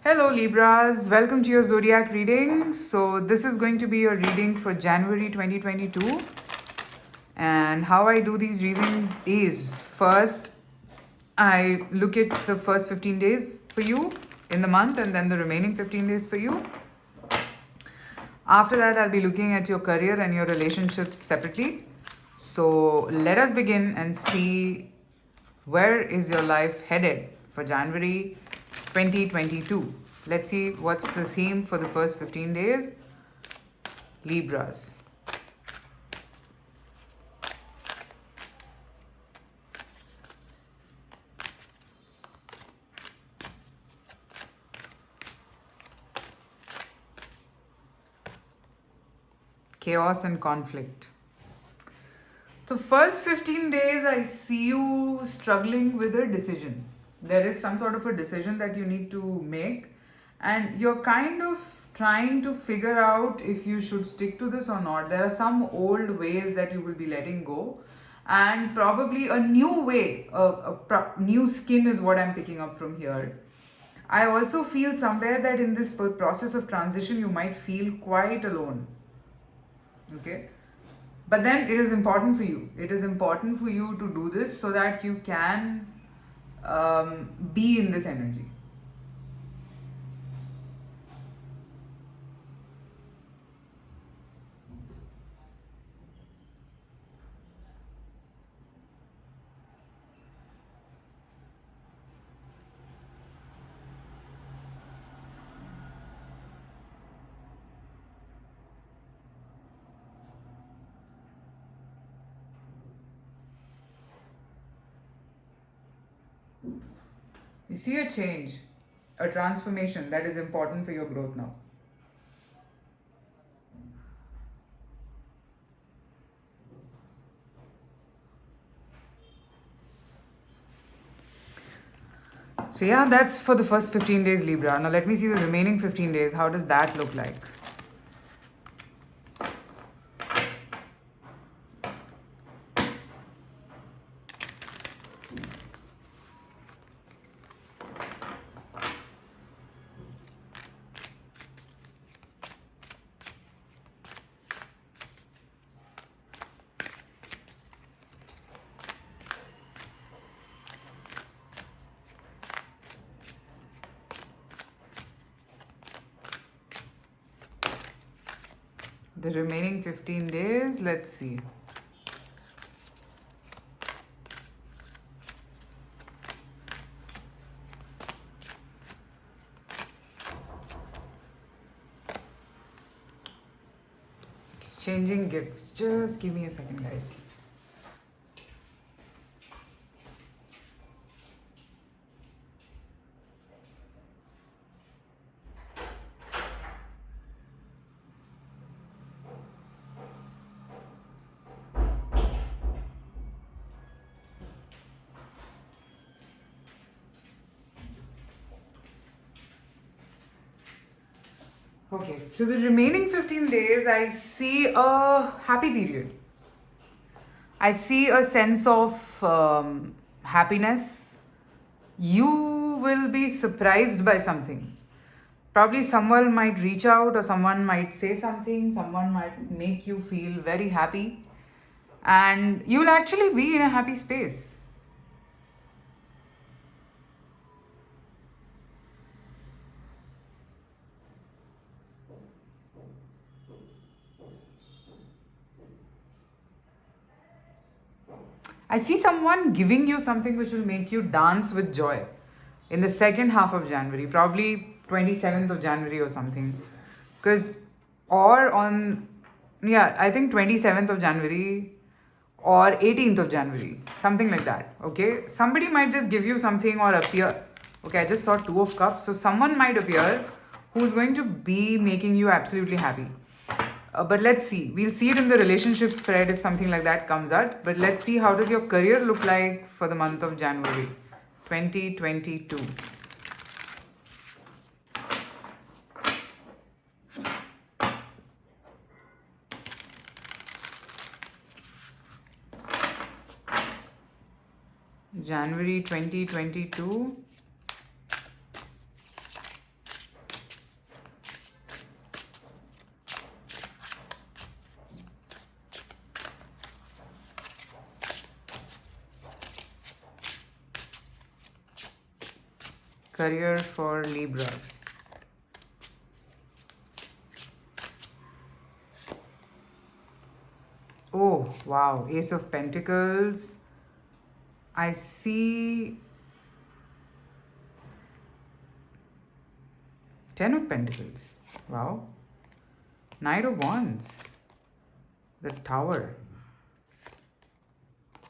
Hello Libras, welcome to your zodiac reading. So this is going to be your reading for January 2022, and how I do these readings is first I look at the first 15 days for you in the month and then the remaining 15 days for you. After that I'll be looking at your career and your relationships separately. So let us begin and see where is your life headed for January 2022. Let's see what's the theme for the first 15 days. Libras. Chaos and conflict. So first 15 days I see you struggling with a decision. There is some sort of a decision that you need to make, and you're kind of trying to figure out if you should stick to this or not. There are some old ways that you will be letting go, and probably a new way, new skin is what I'm picking up from here. I also feel somewhere that in this process of transition, you might feel quite alone. Okay, but then it is important for you. It is important for you to do this so that you can be in this energy. You see a change, a transformation that is important for your growth now. So, yeah, that's for the first 15 days, Libra. Now, let me see the remaining 15 days. How does that look like? The remaining 15 days, let's see. Exchanging gifts. Just give me a second, guys. Okay, so the remaining 15 days, I see a happy period. I see a sense of happiness. You will be surprised by something. Probably someone might reach out, or someone might say something, someone might make you feel very happy, and you will actually be in a happy space. I see someone giving you something which will make you dance with joy in the second half of January, probably 27th of January or something. Because, or on, yeah, I think 27th of January or 18th of January, something like that. Okay, somebody might just give you something or appear. Okay, I just saw Two of Cups, so someone might appear who's going to be making you absolutely happy. But let's see. We'll see it in the relationship spread if something like that comes out. But let's see, how does your career look like for the month of January 2022. January 2022. Career for Libras. Oh, wow. Ace of Pentacles. I see 10 of Pentacles. Wow. Knight of Wands. The Tower.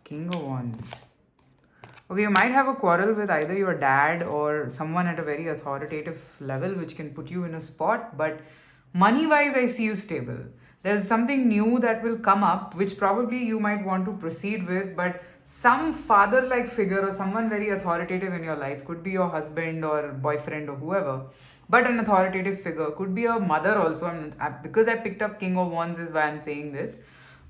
King of Wands. Okay, you might have a quarrel with either your dad or someone at a very authoritative level, which can put you in a spot. But money wise, I see you stable. There's something new that will come up, which probably you might want to proceed with. But some father like figure or someone very authoritative in your life, could be your husband or boyfriend or whoever, but an authoritative figure, could be a mother also. Because I picked up King of Wands, is why I'm saying this.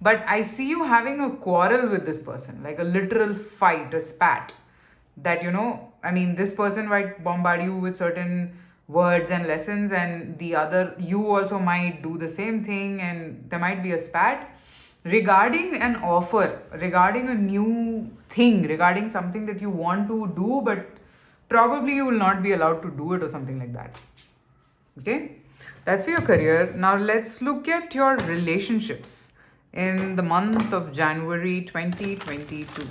But I see you having a quarrel with this person, like a literal fight, a spat. That, I mean, this person might bombard you with certain words and lessons, and the other, you also might do the same thing, and there might be a spat regarding an offer, regarding a new thing, regarding something that you want to do, but probably you will not be allowed to do it or something like that. Okay, that's for your career. Now let's look at your relationships in the month of January 2022.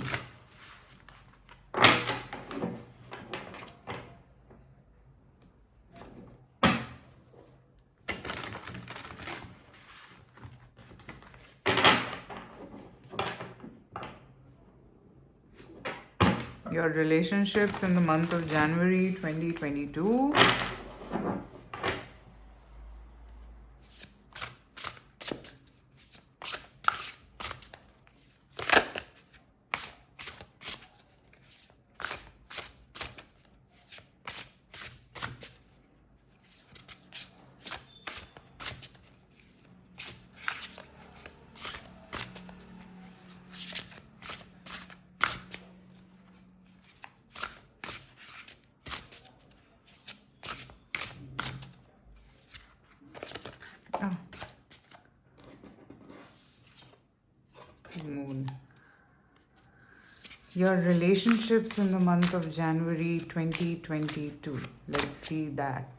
Your relationships in the month of January 2022. Oh. Moon. Your relationships in the month of January 2022. Let's see that.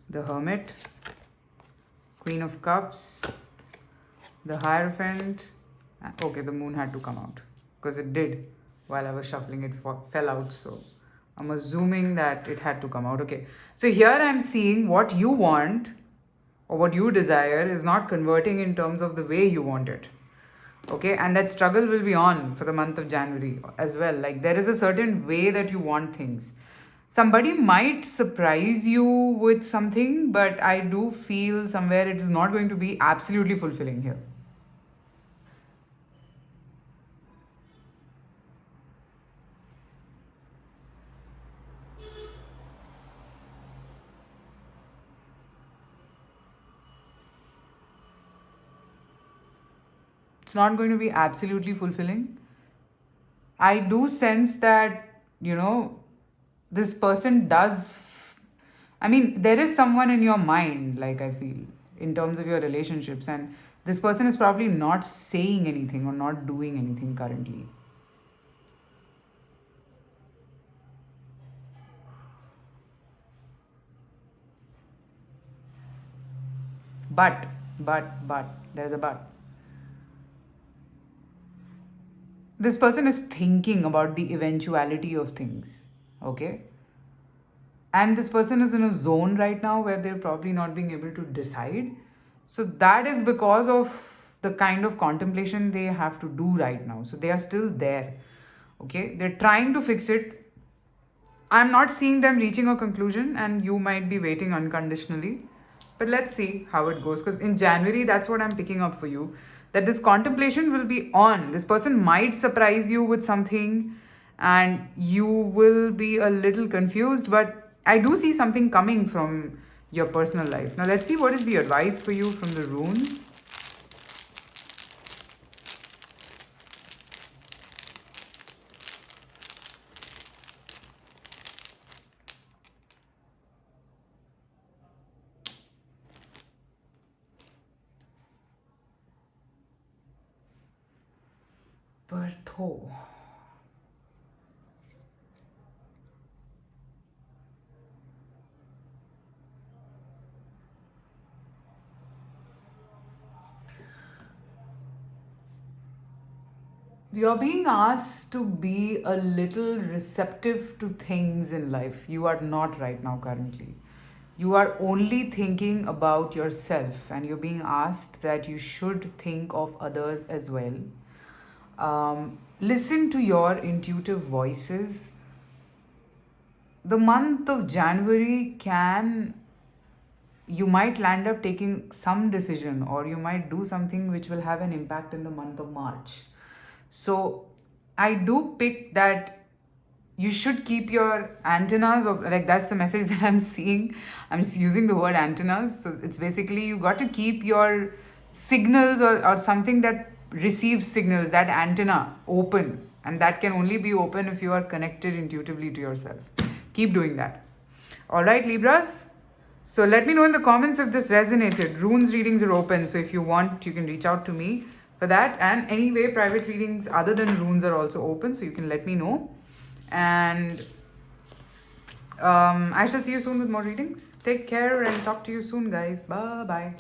The Hermit, Queen of Cups, the Hierophant. Okay, the Moon had to come out because it did while I was shuffling. It fell out, so I'm assuming that it had to come out. Okay, so here I'm seeing what you want or what you desire is not converting in terms of the way you want it. Okay, and that struggle will be on for the month of January as well. Like, there is a certain way that you want things. Somebody might surprise you with something, but I do feel somewhere it is not going to be absolutely fulfilling here. It's not going to be absolutely fulfilling. I do sense that, this person does. I mean, there is someone in your mind, like, I feel, in terms of your relationships, and this person is probably not saying anything or not doing anything currently. But, there's a but. This person is thinking about the eventuality of things, okay? And this person is in a zone right now where they're probably not being able to decide. So that is because of the kind of contemplation they have to do right now. So they are still there, okay? They're trying to fix it. I'm not seeing them reaching a conclusion, and you might be waiting unconditionally. But let's see how it goes. Because in January, that's what I'm picking up for you. That this contemplation will be on. This person might surprise you with something, and you will be a little confused. But I do see something coming from your personal life. Now, let's see what is the advice for you from the runes. Bertho. You're being asked to be a little receptive to things in life. You are not right now, currently. You are only thinking about yourself, and you're being asked that you should think of others as well. Listen to your intuitive voices. The month of January you might land up taking some decision, or you might do something which will have an impact in the month of March. So I do pick that you should keep your antennas, or like that's the message that I'm seeing. I'm just using the word antennas. So it's basically you got to keep your signals, or something that receives signals, that antenna open. And that can only be open if you are connected intuitively to yourself. Keep doing that. All right, Libras. So let me know in the comments if this resonated. Runes readings are open, so if you want, you can reach out to me for that. And anyway, private readings other than runes are also open, so you can let me know. And I shall see you soon with more readings. Take care and talk to you soon, guys. Bye bye.